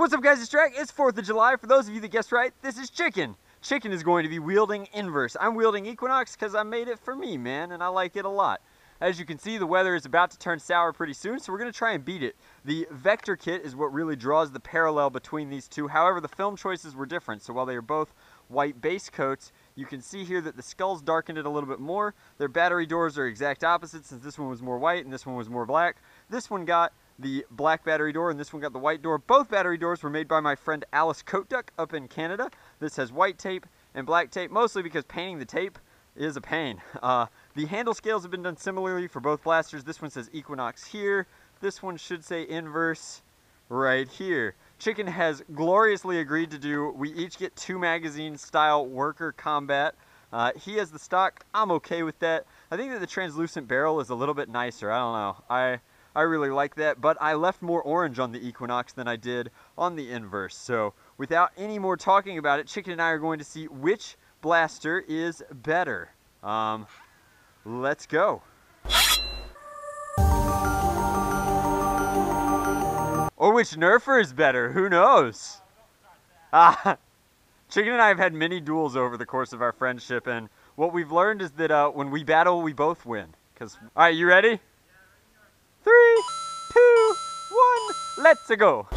What's up, guys? It's Drac. It's 4th of July. For those of you that guessed right, this is Chicken. Chicken is going to be wielding Inverse. I'm wielding Equinox because I made it for me, man, and I like it a lot. As you can see, the weather is about to turn sour pretty soon, so we're going to try and beat it. The Vector kit is what really draws the parallel between these two. However, the film choices were different, so while they are both white base coats, you can see here that the skulls darkened it a little bit more. Their battery doors are exact opposites, since this one was more white and this one was more black. This one got the black battery door and this one got the white door. Both battery doors were made by my friend Alice Coatduck up in Canada. This has white tape and black tape, mostly because painting the tape is a pain. The handle scales have been done similarly for both blasters. This one says Equinox here. This one should say Inverse right here. Chicken has gloriously agreed to do, we each get 2 magazine style worker combat. He has the stock. I'm okay with that. I think that the translucent barrel is a little bit nicer. I don't know. I really like that, but I left more orange on the Equinox than I did on the Inverse. So without any more talking about it, Chicken and I are going to see which blaster is better. Let's go. Or which Nerfer is better, who knows? Chicken and I have had many duels over the course of our friendship, and what we've learned is that when we battle, we both win. Alright, you ready? 3, 2, 1, let's go!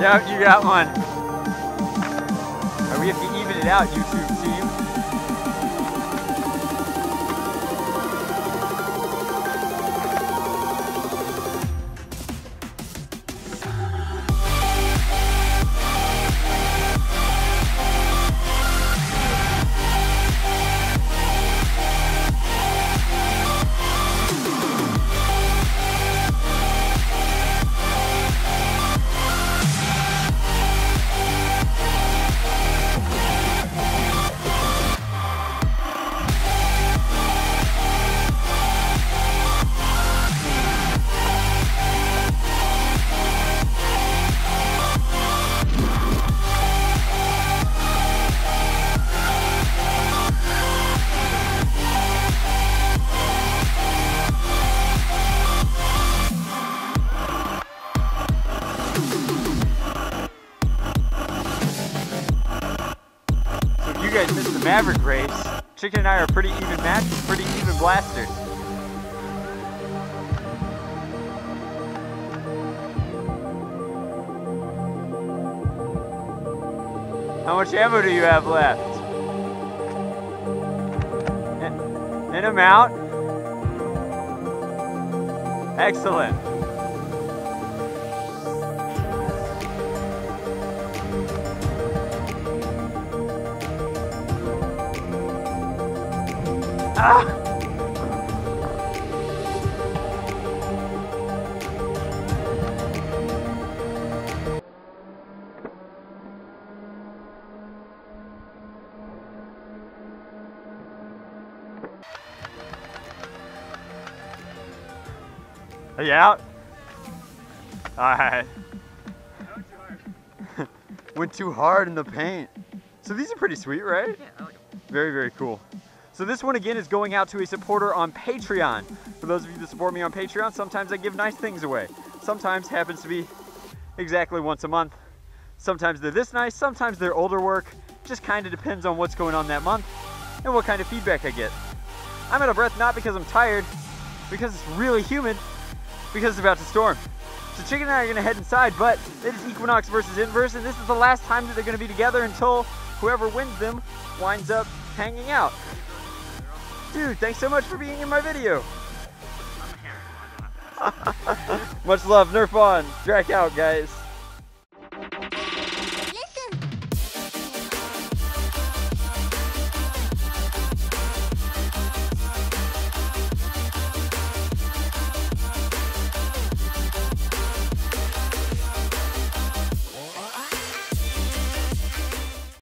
Yep, you got one. We have to even it out, YouTube team. You guys missed the Maverick race. Chicken and I are pretty even matches, pretty even blasters. How much ammo do you have left? An amount? Excellent. Ah! Are you out? Alright. Went too hard in the paint. So these are pretty sweet, right? Yeah, I like them. Very, very cool. So this one again is going out to a supporter on Patreon. For those of you that support me on Patreon, sometimes I give nice things away. Sometimes happens to be exactly once a month. Sometimes they're this nice, sometimes they're older work. Just kind of depends on what's going on that month and what kind of feedback I get. I'm out of breath not because I'm tired, because it's really humid, because it's about to storm. So Chicken and I are gonna head inside, but it is Equinox versus Inverse, and this is the last time that they're gonna be together until whoever wins them winds up hanging out. Dude, thanks so much for being in my video. Much love, Nerf on, Drac out, guys.